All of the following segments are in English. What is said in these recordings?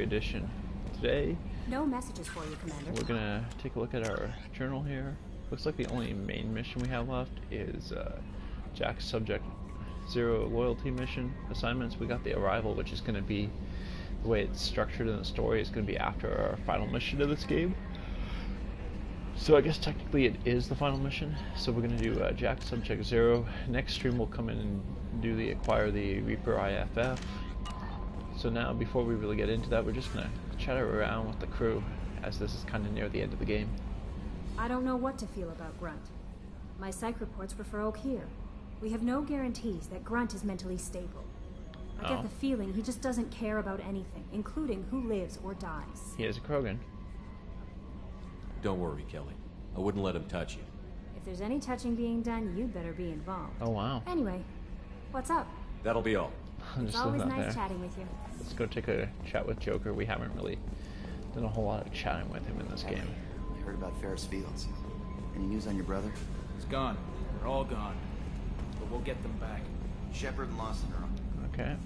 edition. Today, No messages for you, Commander. we're gonna take a look at our journal here. Looks like the only main mission we have left is Jack's Subject Zero loyalty mission assignments. We got the Arrival, which is gonna be the way it's structured in the story. Is gonna be after our final mission of this game. So I guess technically it is the final mission. So we're gonna do Jack's Subject Zero. Next stream we'll come in and do the acquire the Reaper IFF. So now, before we really get into that, we're just gonna chat around with the crew, as this is kind of near the end of the game. I don't know what to feel about Grunt. My psych reports refer Oak here. We have no guarantees that Grunt is mentally stable. I get the feeling he just doesn't care about anything, including who lives or dies. He is a Krogan. Don't worry, Kelly. I wouldn't let him touch you. If there's any touching being done, you'd better be involved. Oh wow. Anyway, what's up? That'll be all. It's always nice chatting with you. Let's go take a chat with Joker. We haven't really done a whole lot of chatting with him in this game. I heard about Ferris Fields. Any news on your brother? He's gone. They're all gone. But we'll get them back. Shepard and Lawson are on. Okay.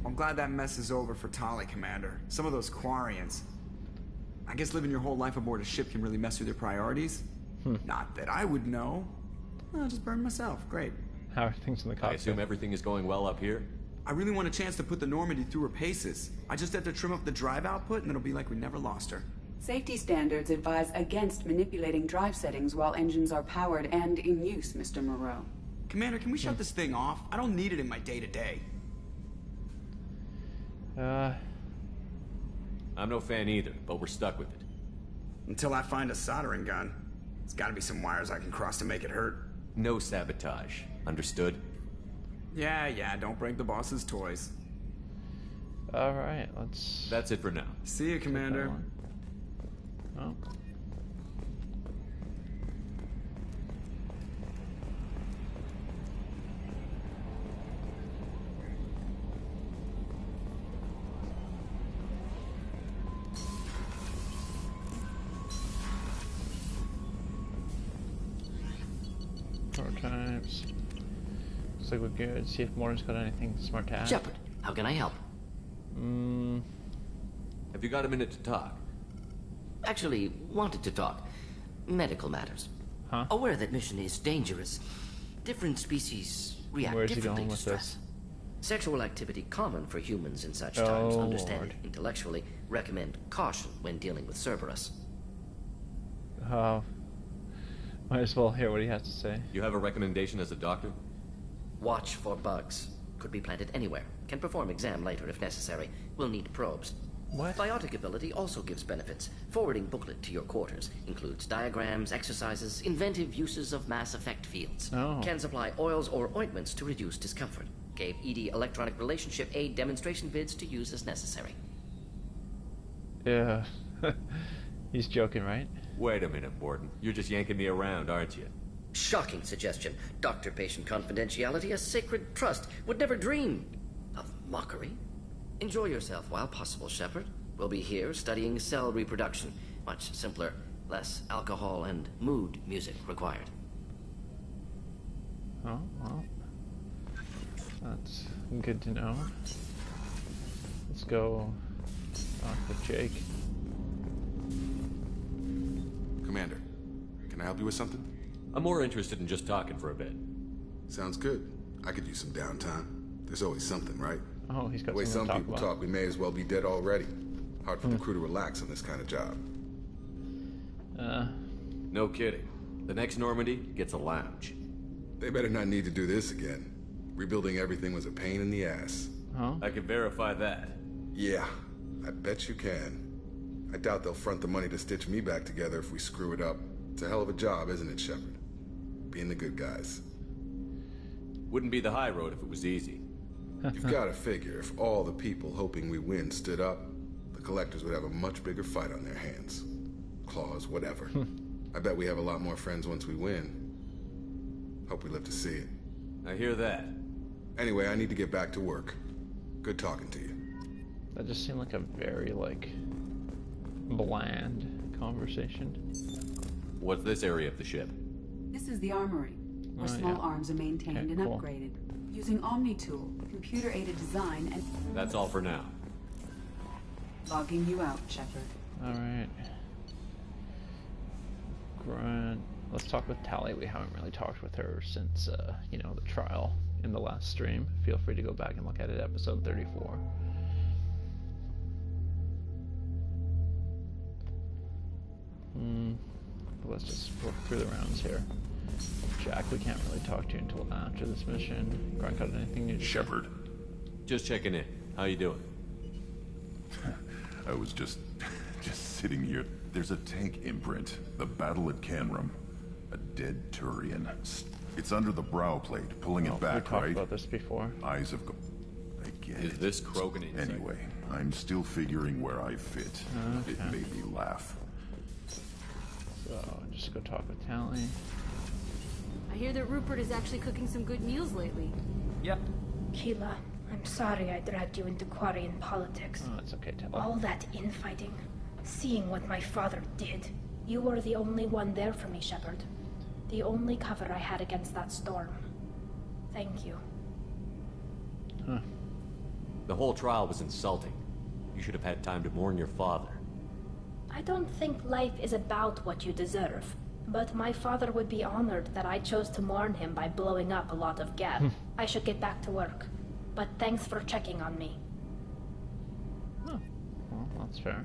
I'm glad that mess is over for Tali, Commander. Some of those Quarians. I guess living your whole life aboard a ship can really mess with your priorities. Not that I would know. I'll just burn myself. Great. How are things in the I cockpit? assume everything is going well up here? I really want a chance to put the Normandy through her paces. I just have to trim up the drive output and it'll be like we never lost her. Safety standards advise against manipulating drive settings while engines are powered and in use, Mr. Moreau. Commander, can we shut this thing off? I don't need it in my day-to-day. I'm no fan either, but we're stuck with it. Until I find a soldering gun. There's gotta be some wires I can cross to make it hurt. No sabotage. Understood? Yeah, don't break the boss's toys. Alright, let's... That's it for now. See you, Commander. Oh. Prototypes. Looks like we're good. See if Morton's got anything smart to add. Shepard, how can I help? Have you got a minute to talk? Actually, wanted to talk. Medical matters. Huh? Aware that mission is dangerous. Different species react Where's he differently going to with stress. this? Sexual activity common for humans in such Oh, times. Understand Lord. it intellectually. Recommend caution when dealing with Cerberus. Might as well hear what he has to say. You have a recommendation as a doctor? Watch for bugs. Could be planted anywhere. Can perform exam later if necessary. Will need probes. What? Biotic ability also gives benefits. Forwarding booklet to your quarters. Includes diagrams, exercises, inventive uses of mass effect fields. Oh. Can supply oils or ointments to reduce discomfort. Gave ED electronic relationship aid demonstration vids to use as necessary. Yeah. He's joking, right? Wait a minute, Morton. You're just yanking me around, aren't you? Shocking suggestion. Doctor-patient confidentiality, a sacred trust. Would never dream of mockery. Enjoy yourself while possible, Shepard. We'll be here studying cell reproduction. Much simpler, less alcohol and mood music required. Oh, well. That's good to know. Let's go talk with Jake. Commander, can I help you with something? I'm more interested in just talking for a bit. Sounds good. I could use some downtime. There's always something, right? Oh, he's got The way something some to talk people about. talk, we may as well be dead already. Hard for the crew to relax on this kind of job. No kidding. The next Normandy gets a lounge. They better not need to do this again. Rebuilding everything was a pain in the ass. Huh? I can verify that. Yeah, I bet you can. I doubt they'll front the money to stitch me back together if we screw it up. It's a hell of a job, isn't it, Shepard? Being the good guys. Wouldn't be the high road if it was easy. You've got to figure, if all the people hoping we win stood up, the collectors would have a much bigger fight on their hands. Claws, whatever. I bet we have a lot more friends once we win. Hope we live to see it. I hear that. Anyway, I need to get back to work. Good talking to you. That just seemed like a very, like, bland conversation. What's this area of the ship? This is the armory, where Oh, small yeah. arms are maintained Okay, and cool. upgraded. Using Omni-Tool, computer-aided design, and... That's all for now. Logging you out, Shepard. Alright. Grunt. Let's talk with Tali. We haven't really talked with her since, you know, the trial in the last stream. Feel free to go back and look at it, episode 34. Let's just work through the rounds here. Jack, we can't really talk to you until after this mission. Grunt, got anything new to say? Shepard. Just checking in. How you doing? I was just sitting here. There's a tank imprint. The battle at Canrum. A dead Turian. It's under the brow plate, pulling it back, we talked right? about this before. Eyes of... I get it. Is this Krogan insight? Anyway, I'm still figuring where I fit. Okay. It made me laugh. So, just go talk with Tali. I hear that Rupert is actually cooking some good meals lately. Yep. Keela, I'm sorry I dragged you into Quarian politics. Oh, it's okay, Tali. All that infighting, seeing what my father did. You were the only one there for me, Shepard. The only cover I had against that storm. Thank you. Huh. The whole trial was insulting. You should have had time to mourn your father. I don't think life is about what you deserve, but my father would be honored that I chose to mourn him by blowing up a lot of gas. I should get back to work, but thanks for checking on me. Oh, well, that's fair.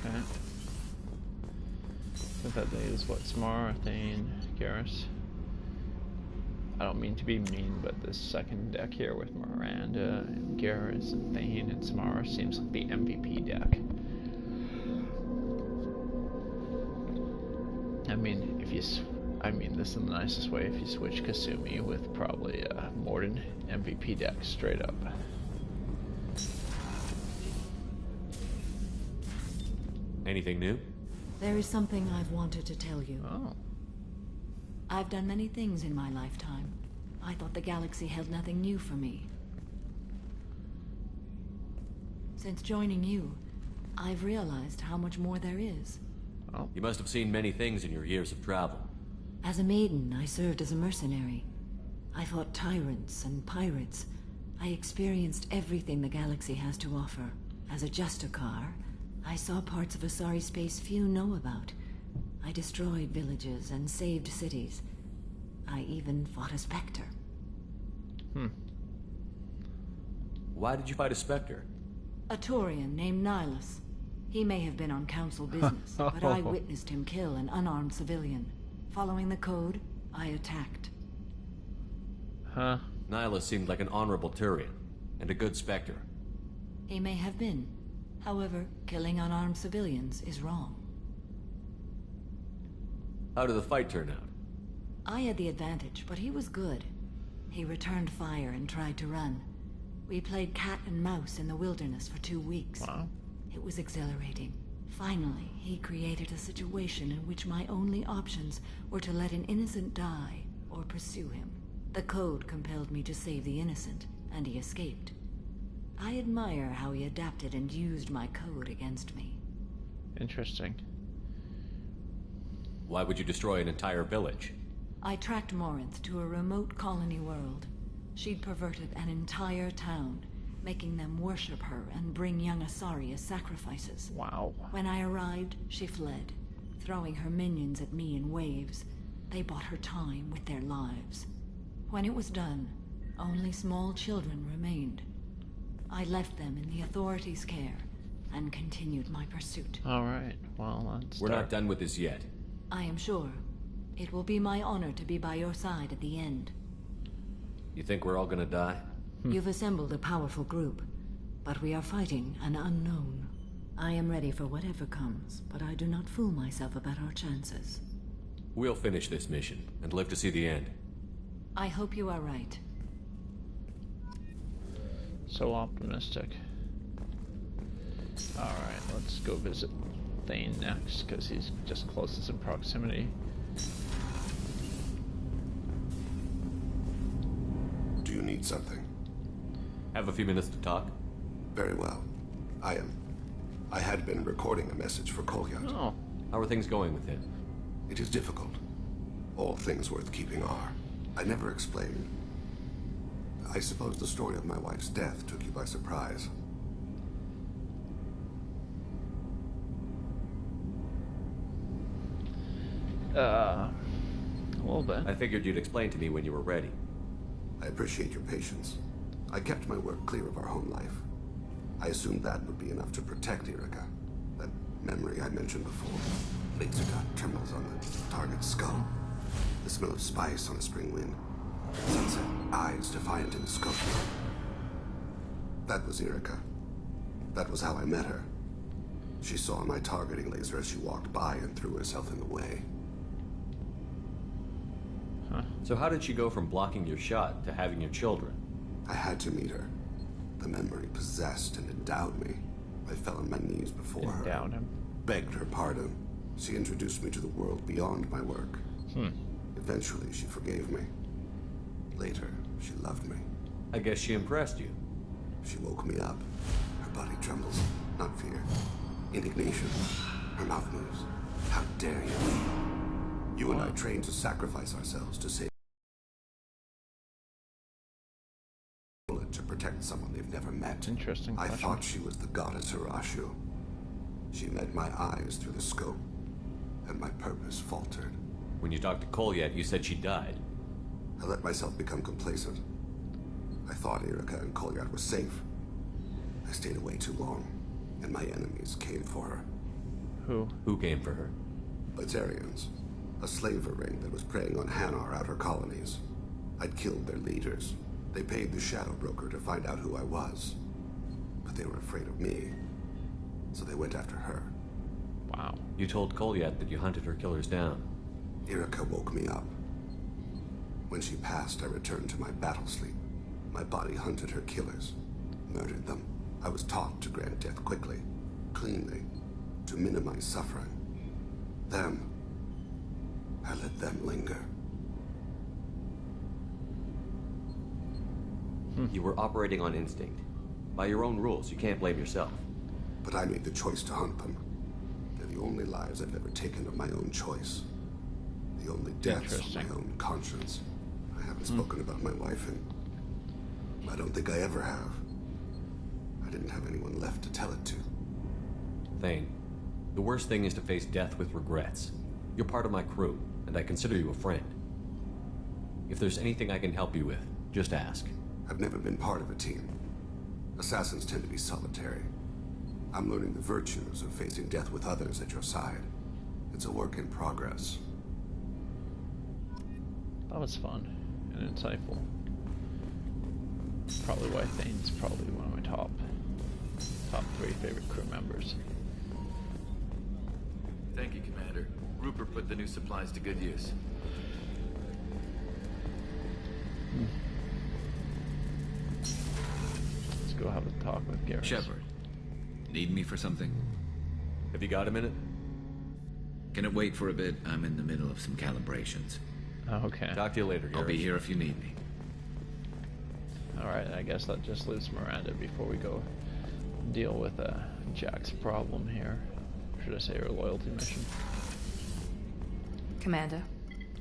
Okay. So that day is what? Samara, Thane, Garrus. I don't mean to be mean, but this second deck here with Miranda and Garrus and Thane and Samara seems like the MVP deck. I mean, if you, I mean this in the nicest way, if you switch Kasumi with probably a Mordin MVP deck straight up. Anything new? There is something I've wanted to tell you. Oh. I've done many things in my lifetime. I thought the galaxy held nothing new for me. Since joining you, I've realized how much more there is. Oh. You must have seen many things in your years of travel. As a maiden, I served as a mercenary. I fought tyrants and pirates. I experienced everything the galaxy has to offer. As a Justicar, I saw parts of Asari space few know about. I destroyed villages and saved cities. I even fought a Spectre. Why did you fight a Spectre? A Turian named Nihilus. He may have been on council business, but I witnessed him kill an unarmed civilian. Following the code, I attacked. Huh? Nihilus seemed like an honorable Turian, and a good Spectre. He may have been. However, killing unarmed civilians is wrong. How did the fight turn out? I had the advantage, but he was good. He returned fire and tried to run. We played cat and mouse in the wilderness for 2 weeks. Wow. It was exhilarating. Finally, he created a situation in which my only options were to let an innocent die or pursue him. The code compelled me to save the innocent, and he escaped. I admire how he adapted and used my code against me. Interesting. Why would you destroy an entire village? I tracked Morinth to a remote colony world. She'd perverted an entire town, making them worship her and bring young Asari as sacrifices. Wow. When I arrived, she fled, throwing her minions at me in waves. They bought her time with their lives. When it was done, only small children remained. I left them in the authorities' care and continued my pursuit. Alright, well, that's We're not done with this yet. I am sure. It will be my honor to be by your side at the end. You think we're all gonna die? You've assembled a powerful group, but we are fighting an unknown. I am ready for whatever comes, but I do not fool myself about our chances. We'll finish this mission and live to see the end. I hope you are right. So optimistic. Alright, let's go visit Thane next, because he's just closest in proximity. Do you need something? Have a few minutes to talk? Very well. I had been recording a message for Kolyat. Oh. How are things going with him? It is difficult. All things worth keeping are. I never explained. I suppose the story of my wife's death took you by surprise. A little bit. I figured you'd explain to me when you were ready. I appreciate your patience. I kept my work clear of our home life. I assumed that would be enough to protect Erica. That memory I mentioned before. Laser dot trembles on the target's skull. The smell of spice on a spring wind. Sunset, eyes defiant in the scope. That was Erica. That was how I met her. She saw my targeting laser as she walked by and threw herself in the way. Huh. So how did she go from blocking your shot to having your children? I had to meet her. The memory possessed and endowed me. I fell on my knees before her. Endowed him. Begged her pardon. She introduced me to the world beyond my work. Eventually, she forgave me. Later, she loved me. I guess she impressed you. She woke me up. Her body trembles. Not fear. Indignation. Her mouth moves. How dare you? You and I trained to sacrifice ourselves to save to protect someone they've never met. Interesting I question. thought she was the goddess Hirashu. She met my eyes through the scope, and my purpose faltered. When you talked to Kolyat, you said she died. I let myself become complacent. I thought Erica and Kolyat were safe. I stayed away too long, and my enemies came for her. Who came for her? Batarians. A slaver ring that was preying on Hanar outer colonies. I'd killed their leaders. They paid the Shadow Broker to find out who I was. But they were afraid of me, so they went after her. Wow. You told Kolyat that you hunted her killers down. Erica woke me up. When she passed, I returned to my battle sleep. My body hunted her killers, murdered them. I was taught to grant death quickly, cleanly, to minimize suffering. Them, I let them linger. You were operating on instinct. By your own rules, you can't blame yourself. But I made the choice to hunt them. They're the only lives I've ever taken of my own choice. The only deaths of my own conscience. I haven't spoken about my wife, and I don't think I ever have. I didn't have anyone left to tell it to. Thane, the worst thing is to face death with regrets. You're part of my crew, and I consider you a friend. If there's anything I can help you with, just ask. I've never been part of a team. Assassins tend to be solitary. I'm learning the virtues of facing death with others at your side. It's a work in progress. That was fun and insightful. Probably why Thane's probably one of my top 3 favorite crew members. Thank you, Commander. Rupert put the new supplies to good use. Let's go have a talk with Garrus. Shepard, need me for something? Have you got a minute? Can it wait for a bit? I'm in the middle of some calibrations. Okay. Talk to you later, Garrus. I'll be here if you need me. Alright, I guess that just leaves Miranda before we go deal with Jack's problem here. Should I say her loyalty mission? Commander,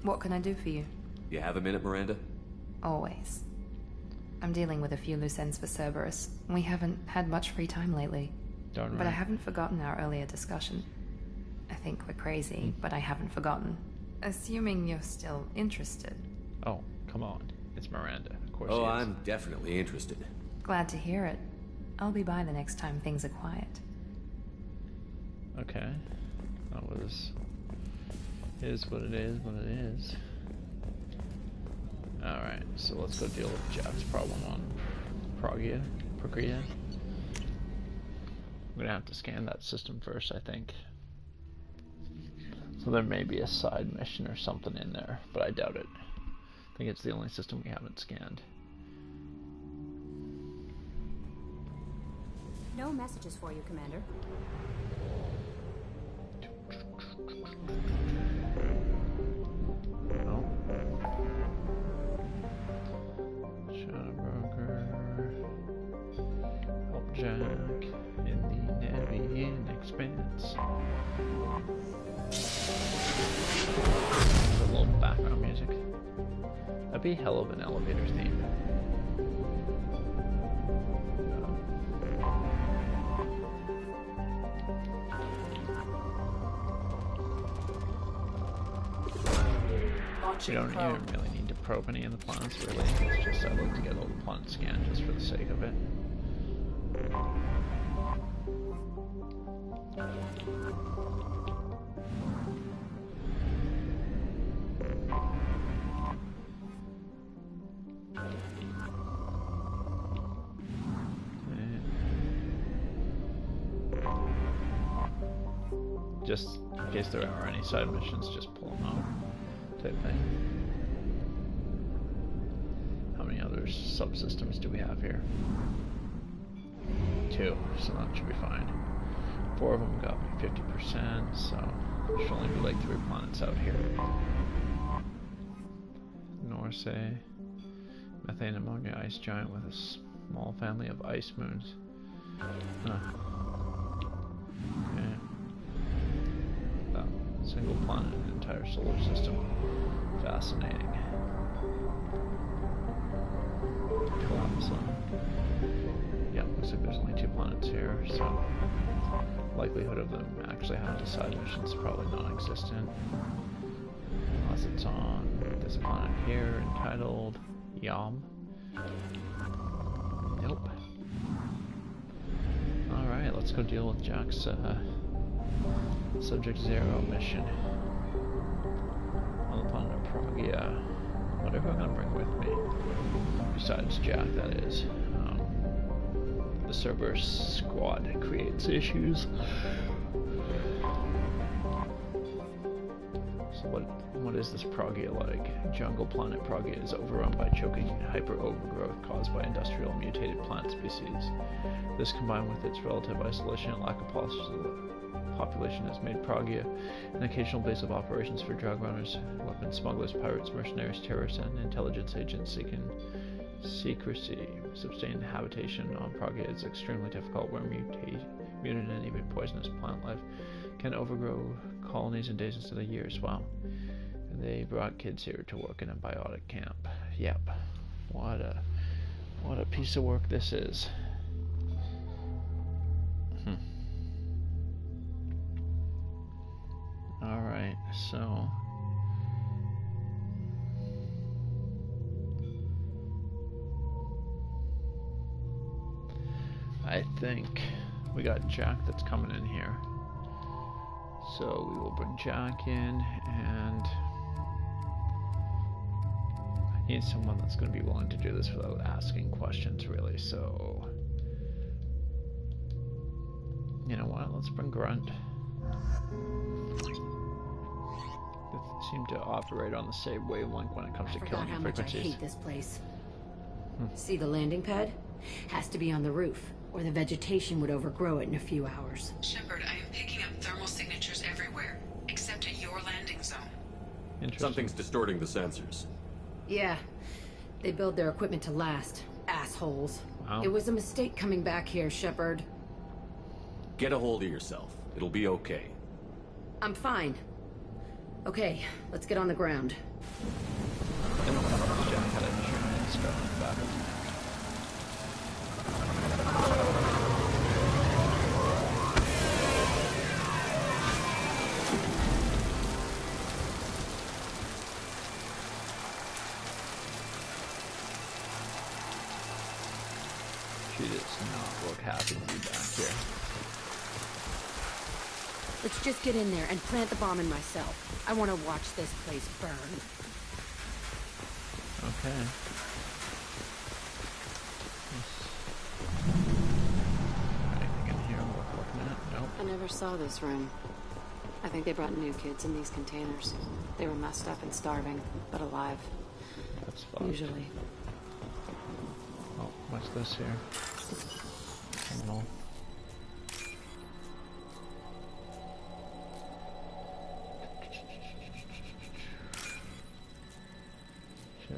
what can I do for you? You have a minute, Miranda? Always. I'm dealing with a few loose ends for Cerberus. We haven't had much free time lately. Darn right. But I haven't forgotten our earlier discussion. I think we're crazy, but I haven't forgotten. Assuming you're still interested. Oh, come on. It's Miranda. Of course Oh, she is. I'm definitely interested. Glad to hear it. I'll be by the next time things are quiet. Okay. That was... is what it is, what it is. Alright, so let's go deal with Jack's problem on Pragia. I'm gonna have to scan that system first, I think. So there may be a side mission or something in there, but I doubt it. I think it's the only system we haven't scanned. No messages for you, Commander. No. Shadow Broker. Help Jack in the Nevian Expanse. A little background music. That'd be hell of an elevator theme. We don't even really need to probe any of the planets, really. It's just I'd like to get all the planets scanned just for the sake of it. Just in case there are any side missions, just pull them out, type thing. How many other subsystems do we have here? 2, so that should be fine. 4 of them got me 50%, so there should only be like 3 planets out here. Norsay, methane ammonia ice giant with a small family of ice moons. Okay. Single planet in the entire solar system. Fascinating. Yeah, looks like there's only 2 planets here, so likelihood of them actually having side missions is probably non-existent. Unless it's on this planet here entitled Yam. Nope. Alright, let's go deal with Jack's Subject 0 mission on the planet of Pragia. What am I going to bring with me? Besides Jack, that is. The Cerberus squad creates issues. So what is this Pragia like? Jungle planet Pragia is overrun by choking hyper-overgrowth caused by industrial mutated plant species. This, combined with its relative isolation and lack of population, has made Pragia an occasional base of operations for drug runners, weapon smugglers, pirates, mercenaries, terrorists, and intelligence agents seeking secrecy. Sustained habitation on Pragia is extremely difficult, where mutant and even poisonous plant life can overgrow colonies in days instead of years. Wow. And they brought kids here to work in a biotic camp. Yep. What a piece of work this is. Alright, so I think we got Jack that's coming in here. So we will bring Jack in, and I need someone that's going to be willing to do this without asking questions, really. So, you know what? Let's bring Grunt. They seem to operate on the same wavelength when it comes to killing frequencies. I hate this place. See the landing pad? Has to be on the roof, or the vegetation would overgrow it in a few hours. Shepard, I am picking up thermal signatures everywhere, except at your landing zone. Something's distorting the sensors. Yeah, they build their equipment to last. Assholes. Wow. It was a mistake coming back here, Shepard. Get a hold of yourself. It'll be okay. I'm fine. Okay, let's get on the ground. She does not look happy to be back here. Let's just get in there and plant the bomb in myself. I want to watch this place burn. Okay. Anything in here worth looking at? Nope. I never saw this room. I think they brought new kids in these containers. They were messed up and starving, but alive. That's fucked. Usually. Oh, what's this here? Terminal.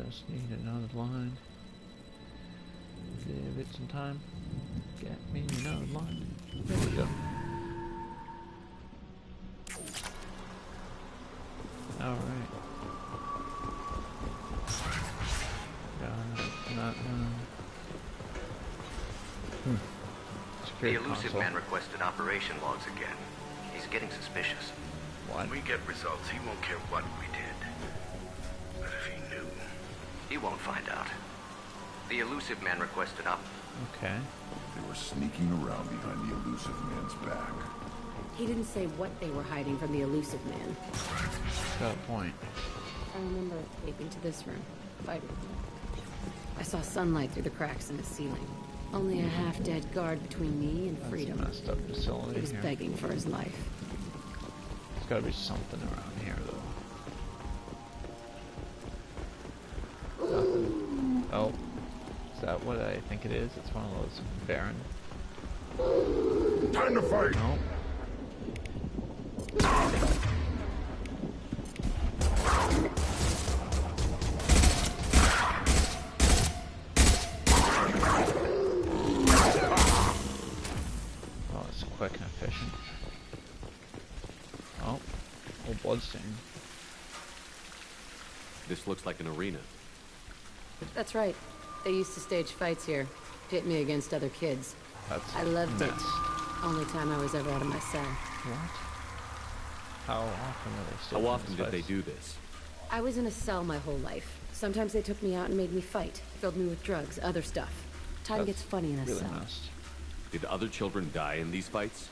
Just need another line. Give it some time. Get me another line. There we go. Alright. Got that one. The elusive man requested operation logs again. He's getting suspicious. What? When we get results, he won't care what we did. He won't find out. The Elusive Man requested up. Okay. They were sneaking around behind the Elusive Man's back. He didn't say what they were hiding from the Elusive Man. Got a point. I remember escaping to this room, fighting. I saw sunlight through the cracks in the ceiling. Only a half-dead guard between me and freedom. That's a messed up facility. He was here. begging for his life. There's gotta be something around here, though. Nothing. Oh. Is that what I think it is? It's one of those barren. Time to fight! No. Oh, it's quick and efficient. Oh, old bloodstain. This looks like an arena. That's right. They used to stage fights here, pit me against other kids. I loved it. Only time I was ever out of my cell. What? How often were they How often did they do this? I was in a cell my whole life. Sometimes they took me out and made me fight, filled me with drugs, other stuff. Time gets funny in a cell. Did other children die in these fights?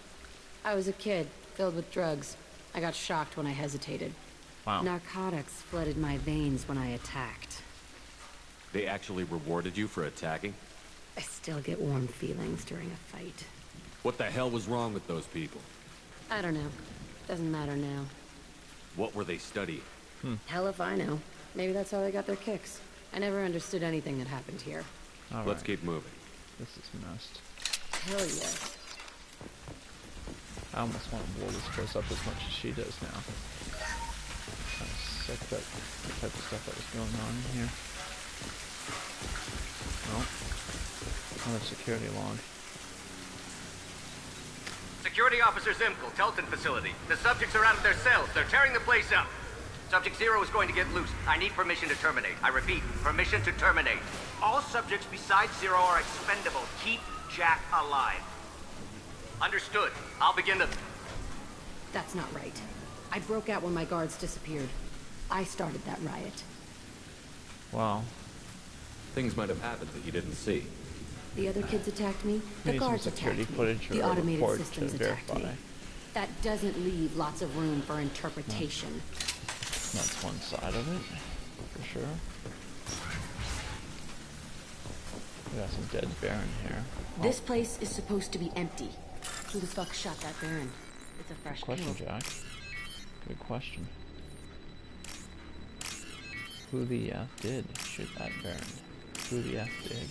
I was a kid, filled with drugs. I got shocked when I hesitated. Wow. Narcotics flooded my veins when I attacked. They actually rewarded you for attacking? I still get warm feelings during a fight. What the hell was wrong with those people? I don't know. Doesn't matter now. What were they studying? Hell if I know. Maybe that's how they got their kicks. I never understood anything that happened here. Let's keep moving. This is messed. Hell yeah. I almost want to blow this place up as much as she does now. Kind of sick that type of stuff that was going on in here. Well, another security log. Security Officer Zimkel, Telton facility. The subjects are out of their cells. They're tearing the place up. Subject Zero is going to get loose. I need permission to terminate. I repeat, permission to terminate. All subjects besides Zero are expendable. Keep Jack alive. Understood. I'll begin the... That's not right. I broke out when my guards disappeared. I started that riot. Wow. Things might have happened that you didn't see. The other kids attacked me. The Maybe some guards security attacked me. footage The or a automated report systems to attacked me. verify. That doesn't leave lots of room for interpretation. That's one side of it, for sure. We got some dead Baron here. This place is supposed to be empty. Who the fuck shot that Baron? It's a fresh Question, kill. Jack. Good question. Who the F did shoot that Baron? Who the F did?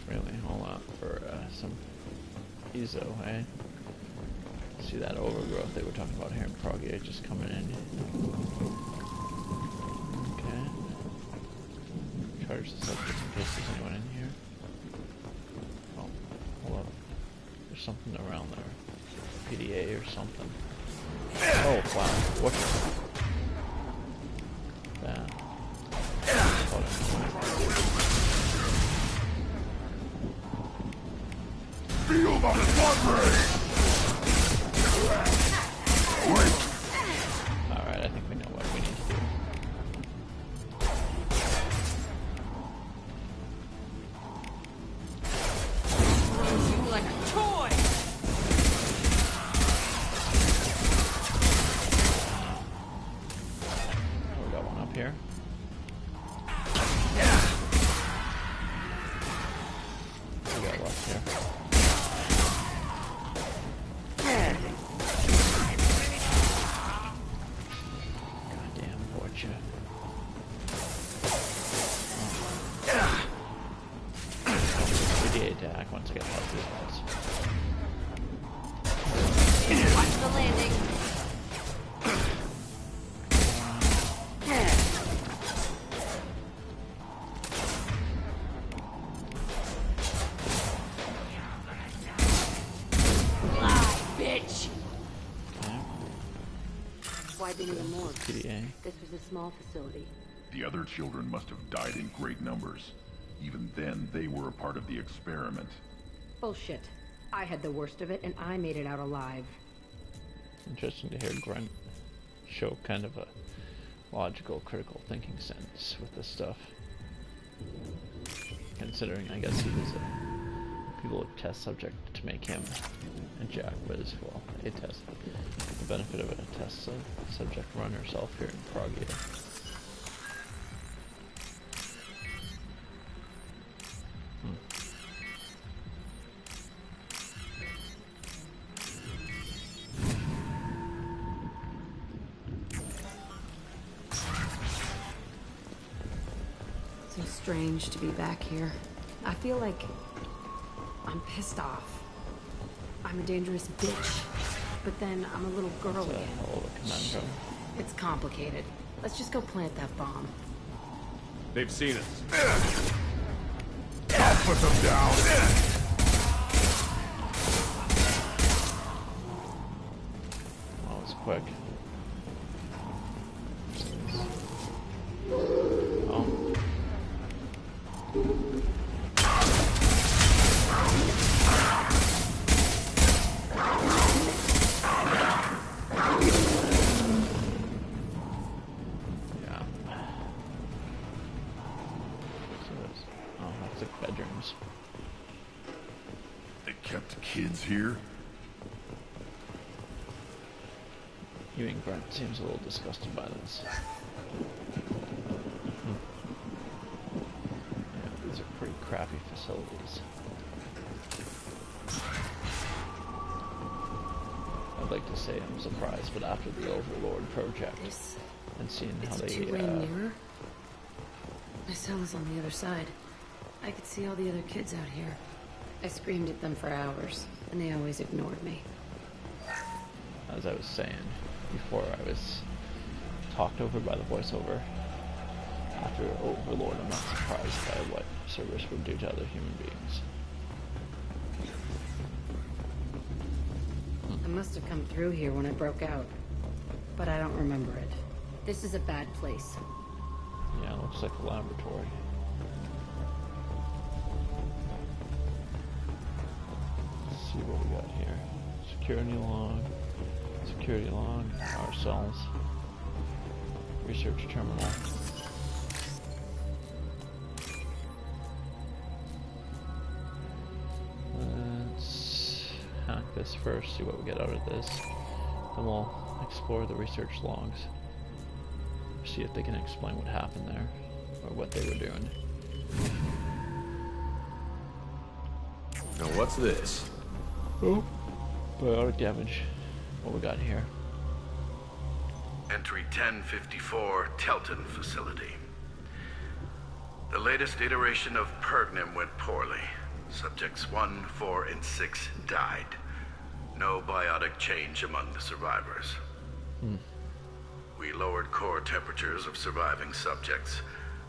Really, a whole lot for some Ezo, eh? See that overgrowth they were talking about here in Prague just coming in. Okay. Charge the subject in case there's anyone in here. Oh, hold up. There's something around there. PDA or something. Oh, wow. What? Yeah. Feel the blood rain! Alright, I think we know what we need to do. You like a toy! Oh, we got one up here. We got left here. Goddamn Borgia. PDA attack once I get past these walls. Watch the landing. Bitch! Why'd they need a morgue? PDA. This was a small facility. The other children must have died in great numbers. Even then, they were a part of the experiment. Bullshit. I had the worst of it, and I made it out alive. Interesting to hear Grunt show kind of a logical, critical thinking sense with this stuff. Considering, I guess he was a test subject to make him, and Jack was, well, a test. The benefit of a test subject run herself here in Prague. So strange to be back here. I feel like I'm pissed off. I'm a dangerous bitch, but then I'm a little girl again. It's complicated. Let's just go plant that bomb. They've seen us. I'll put them down. That was quick. Here? Even Grunt seems a little disgusted by this. Yeah, these are pretty crappy facilities. I'd like to say I'm surprised, but after the Overlord project and seeing how they two-way mirror. My cell is on the other side. I could see all the other kids out here. I screamed at them for hours, and they always ignored me. As I was saying before, I was talked over by the voiceover. After Overlord, I'm not surprised by what Cerberus would do to other human beings. I must have come through here when I broke out, but I don't remember it. This is a bad place. Yeah, it looks like a laboratory. See what we got here. Security log, our cells, research terminal. Let's hack this first, see what we get out of this. Then we'll explore the research logs. See if they can explain what happened there, or what they were doing. Now what's this? Oh, biotic damage. What we got here? Entry 1054, Telton facility. The latest iteration of Pergnim went poorly. Subjects 1, 4, and 6 died. No biotic change among the survivors. We lowered core temperatures of surviving subjects,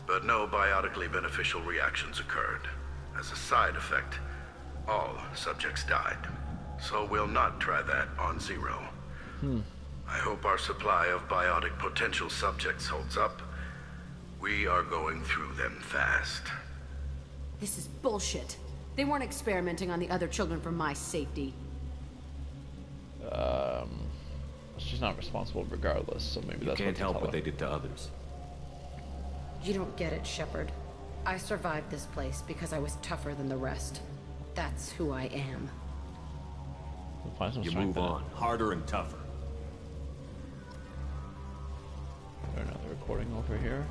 but no biotically beneficial reactions occurred. As a side effect, all subjects died. So we'll not try that on Zero. I hope our supply of biotic potential subjects holds up. We are going through them fast. This is bullshit. They weren't experimenting on the other children for my safety. She's not responsible regardless, so maybe that's what you can't help what they did to others. You don't get it, Shepard. I survived this place because I was tougher than the rest. That's who I am. You move on, harder and tougher. Another recording over here.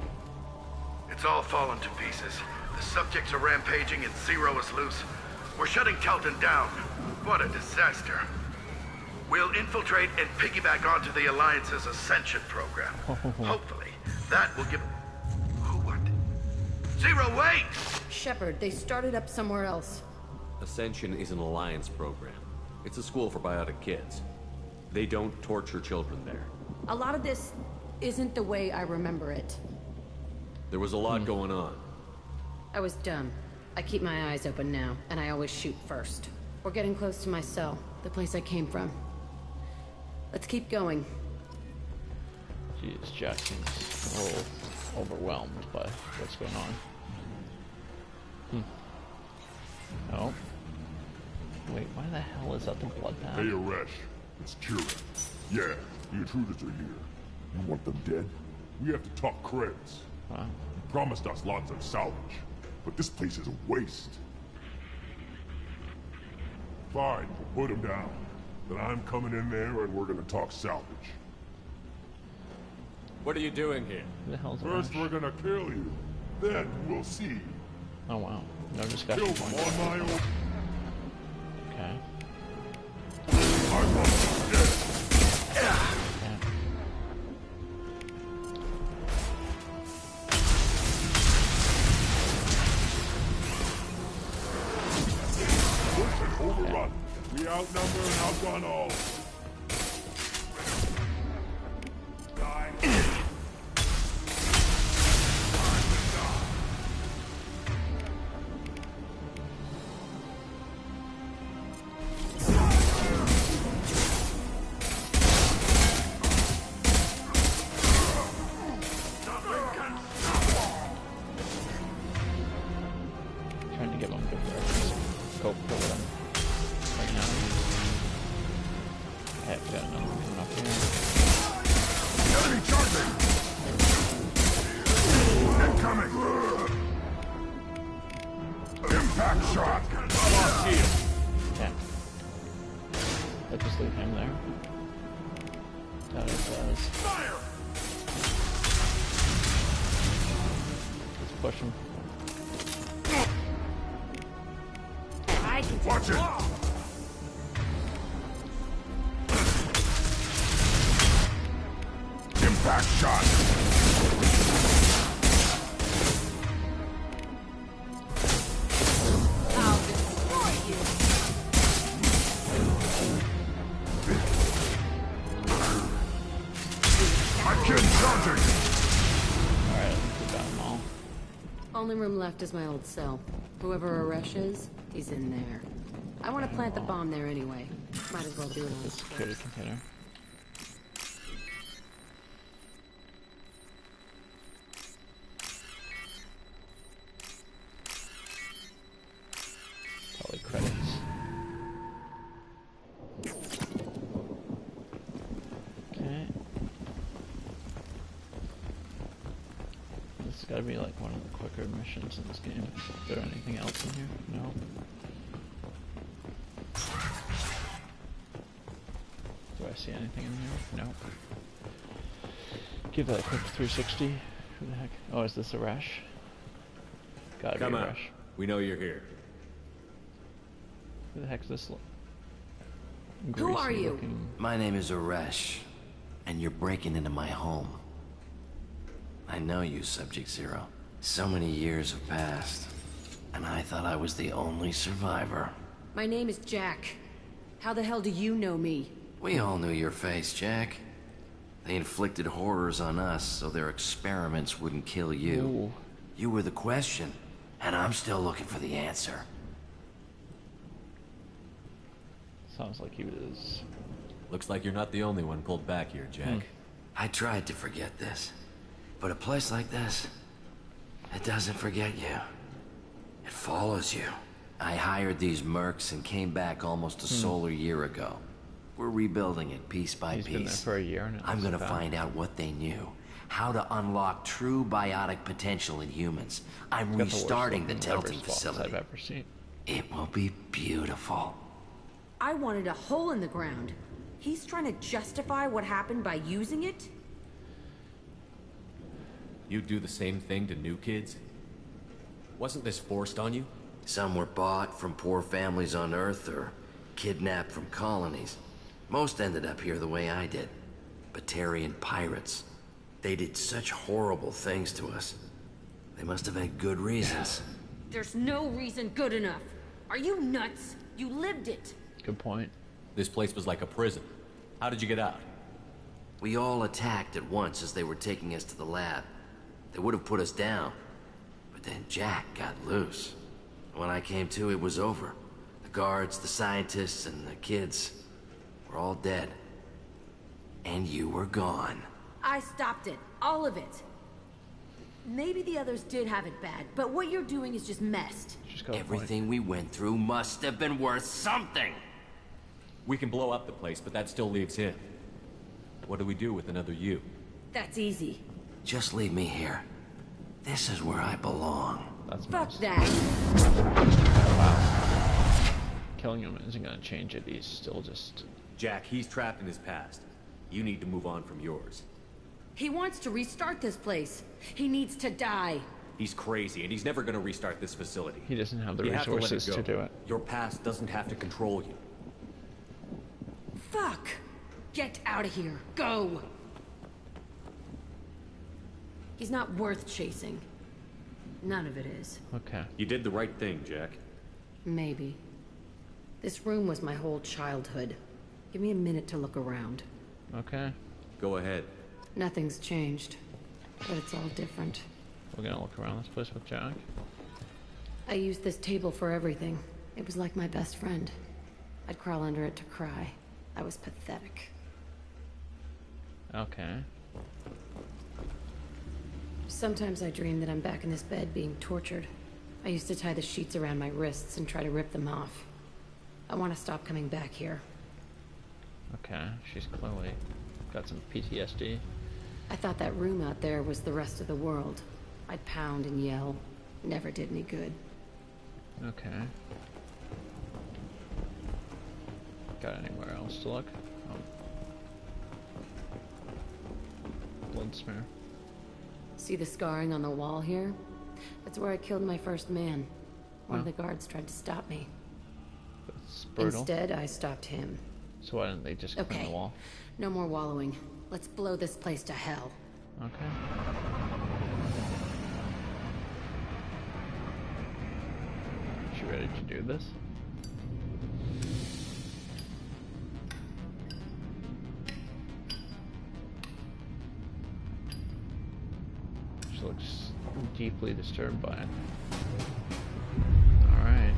It's all fallen to pieces. The subjects are rampaging and Zero is loose. We're shutting Telton down. What a disaster. We'll infiltrate and piggyback onto the Alliance's Ascension program. Hopefully, that will give... What? Zero, wait! Shepard, they started up somewhere else. Ascension is an Alliance program. It's a school for biotic kids. They don't torture children there. A lot of this isn't the way I remember it. There was a lot going on. I was dumb. I keep my eyes open now, and I always shoot first. We're getting close to my cell, the place I came from. Let's keep going. Jeez, Jack seems a little overwhelmed by what's going on. No. Wait, why the hell is that the blood path? Hey, Aresh. It's Kira. Yeah, the intruders are here. You want them dead? We have to talk credits. Wow. You promised us lots of salvage, but this place is a waste. Fine, we'll put him down. Then I'm coming in there and we're gonna talk salvage. What are you doing here? Who the hell's First we're gonna kill you, then we'll see. Oh wow. No discussion. Kill them on my own. Okay. I want them dead. Yeah. Push and overrun. We outnumber and outrun all. Die. Trying to give them good scope for them right now. Okay, we got another one coming up here. Enemy charging! Incoming! Impact shot! Lock here! Okay. Let's just leave him there. That it does. Fire! Let's push him. Watch it! Impact shot! I'll destroy you. My kid charging! Alright, we got them all. Only room left is my old cell. Whoever Aresh is, he's in there. I want to plant the bomb there anyway. Might as well do it on the Security container. Probably credits. Okay. This has got to be like one of the quicker missions in this game. Is there anything else in here? No. Do I see anything in here? No. Give that a quick 360. Who the heck? Oh, is this Aresh? Gotta Come be on. Aresh. We know you're here. Who the heck's this? Who are you? Looking... My name is Aresh, and you're breaking into my home. I know you, Subject Zero. So many years have passed, and I thought I was the only survivor. My name is Jack. How the hell do you know me? We all knew your face, Jack. They inflicted horrors on us so their experiments wouldn't kill you. Ooh. You were the question, and I'm still looking for the answer. Sounds like he was... Looks like you're not the only one pulled back here, Jack. I tried to forget this, but a place like this, it doesn't forget you. It follows you. I hired these mercs and came back almost a solar year ago. We're rebuilding it piece by He's piece. been there for a year now. I'm gonna find out what they knew. How to unlock true biotic potential in humans. I'm restarting the Telton facility. I've ever seen. It will be beautiful. I wanted a hole in the ground. He's trying to justify what happened by using it? You do the same thing to new kids? Wasn't this forced on you? Some were bought from poor families on Earth or kidnapped from colonies. Most ended up here the way I did. Batarian pirates. They did such horrible things to us. They must have had good reasons. There's no reason good enough. Are you nuts? You lived it. Good point. This place was like a prison. How did you get out? We all attacked at once as they were taking us to the lab. They would have put us down. But then Jack got loose. When I came to, it was over. The guards, the scientists, and the kids were all dead. And you were gone. I stopped it. All of it. Maybe the others did have it bad, but what you're doing is just messed. Everything we went through must have been worth something. We can blow up the place, but that still leaves him. What do we do with another you? That's easy. Just leave me here. This is where I belong. That's Fuck nice. that. Wow. Killing him isn't gonna change it. He's still just... Jack, he's trapped in his past. You need to move on from yours. He wants to restart this place. He needs to die. He's crazy, and he's never going to restart this facility. He doesn't have the You resources have to to let it do go. it. Your past doesn't have to control you. Fuck. Get out of here. Go. He's not worth chasing. None of it is. Okay. You did the right thing, Jack. Maybe. This room was my whole childhood. Give me a minute to look around. Okay. Go ahead. Nothing's changed, but it's all different. We're gonna look around this place with Jack. I used this table for everything. It was like my best friend. I'd crawl under it to cry. I was pathetic. Okay. Sometimes I dream that I'm back in this bed being tortured. I used to tie the sheets around my wrists and try to rip them off. I want to stop coming back here. Okay, she's clearly got some PTSD. I thought that room out there was the rest of the world. I'd pound and yell. Never did any good. Okay. Got anywhere else to look? Oh. Blood smear. See the scarring on the wall here? That's where I killed my first man. One of Wow. the guards tried to stop me. That's brutal. Instead, I stopped him. So why didn't they just clean Okay. the wall? No more wallowing. Let's blow this place to hell. Okay. Is she ready to do this? She looks deeply disturbed by it. Alright.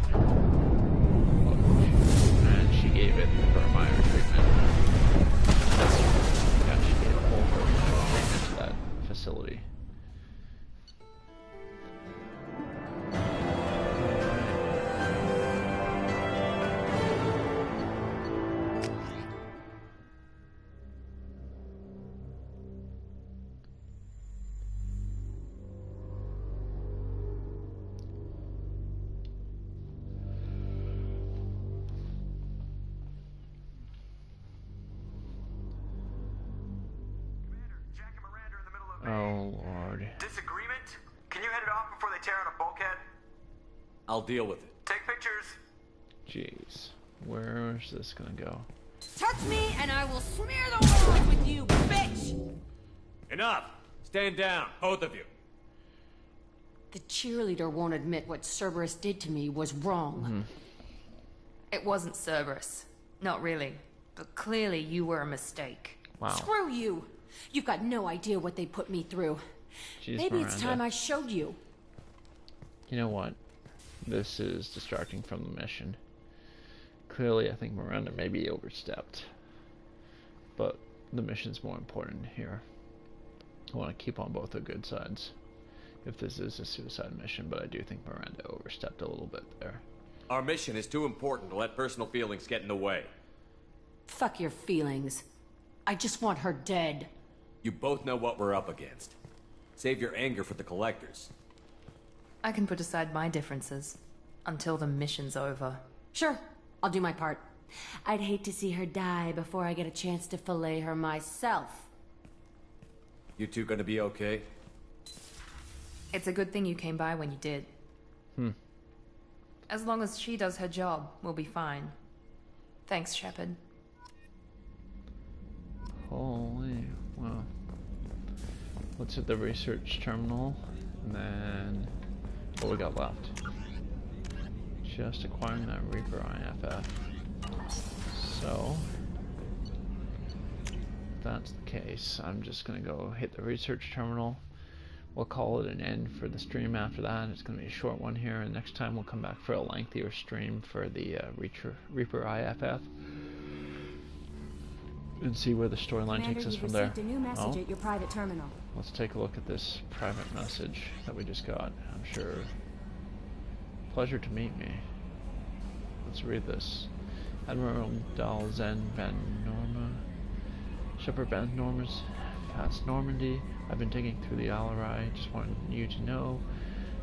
And she gave it Vermeer treatment. Yeah, she gave a whole Vermeer treatment to that facility. Oh, Lord. Disagreement? Can you head it off before they tear out a bulkhead? I'll deal with it. Take pictures. Jeez. Where's this gonna go? Touch me and I will smear the walls with you, bitch! Enough! Stand down, both of you. The cheerleader won't admit what Cerberus did to me was wrong. It wasn't Cerberus. Not really. But clearly you were a mistake. Wow. Screw you! You've got no idea what they put me through. Jeez, Maybe it's Miranda. time I showed you. You know what? This is distracting from the mission. Clearly, I think Miranda may be overstepped. But the mission's more important here. I want to keep on both the good sides. If this is a suicide mission, but I do think Miranda overstepped a little bit there. Our mission is too important to let personal feelings get in the way. Fuck your feelings. I just want her dead. You both know what we're up against. Save your anger for the collectors. I can put aside my differences until the mission's over. Sure, I'll do my part. I'd hate to see her die before I get a chance to fillet her myself. You two gonna be okay? It's a good thing you came by when you did. As long as she does her job, we'll be fine. Thanks, Shepard. Holy, wow. Let's hit the research terminal, and then what we got left? Just acquiring that Reaper IFF. So, if that's the case, I'm just gonna go hit the research terminal. We'll call it an end for the stream after that. It's gonna be a short one here, and next time we'll come back for a lengthier stream for the Reaper IFF. And see where the storyline takes us from there. Received a new message at your private terminal. Let's take a look at this private message that we just got. I'm sure. Pleasure to meet me. Let's read this. Admiral Dal Zen Van Norma. Shepard Van Norma's past Normandy. I've been digging through the Alarai. Just wanted you to know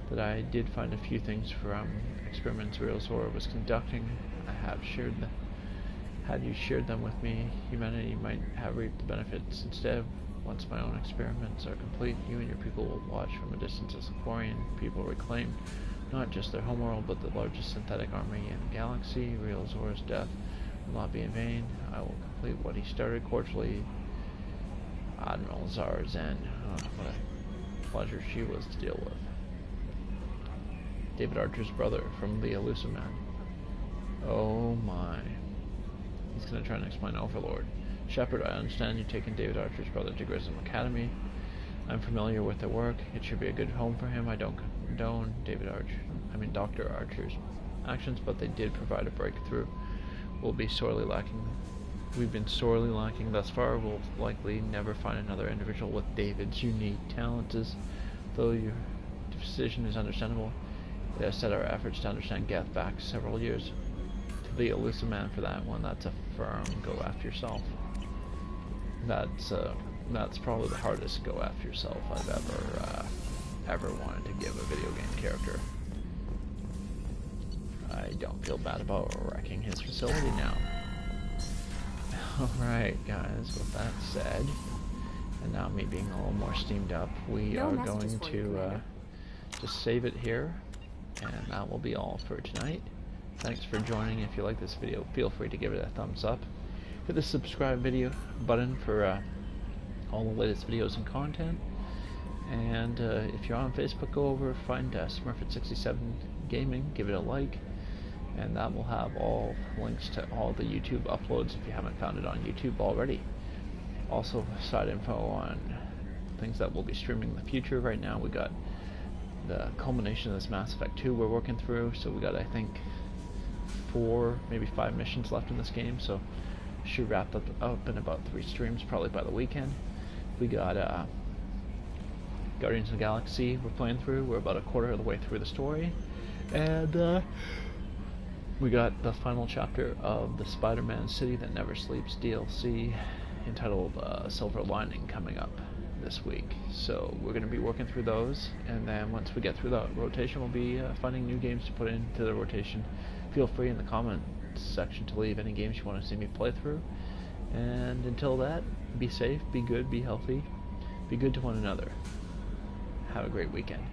that I did find a few things from experiments Realzor was conducting. I have shared them. Had you shared them with me, humanity might have reaped the benefits. Instead, once my own experiments are complete, you and your people will watch from a distance as the Quarian people reclaim not just their homeworld, but the largest synthetic army in the galaxy. Realzor's death will not be in vain. I will complete what he started. Cordially, Admiral Zara Zen. What a pleasure she was to deal with. David Archer's brother from the Elusive Man. Oh my. He's going to try and explain Overlord. Shepard, I understand you've taken David Archer's brother to Grissom Academy. I'm familiar with their work. It should be a good home for him. I don't condone Dr. Archer's actions, but they did provide a breakthrough. We've been sorely lacking thus far. We'll likely never find another individual with David's unique talents. Though your decision is understandable, it has set our efforts to understand Geth back several years. To the Elusive Man for that one, that's a firm go after yourself. That's probably the hardest go after yourself I've ever wanted to give a video game character. I don't feel bad about wrecking his facility now. Alright guys, with that said, and now me being a little more steamed up, we are going to just save it here, and that will be all for tonight. Thanks for joining. If you like this video, feel free to give it a thumbs up. Hit the subscribe video button for all the latest videos and content. And if you're on Facebook, go over, find Smurfit67 Gaming, give it a like, and that will have all links to all the YouTube uploads if you haven't found it on YouTube already. Also, side info on things that we'll be streaming in the future. Right now, we got the culmination of this Mass Effect 2 we're working through, so we got, I think, 4, maybe 5 missions left in this game, so should wrap up in about 3 streams, probably by the weekend. We got Guardians of the Galaxy we're playing through. We're about a quarter of the way through the story, and we got the final chapter of the Spider-Man City That Never Sleeps DLC entitled Silver Lining coming up this week. So we're going to be working through those, and then once we get through the rotation, we'll be finding new games to put into the rotation. Feel free in the comment section to leave any games you want to see me play through. And until that, be safe, be good, be healthy, be good to one another. Have a great weekend.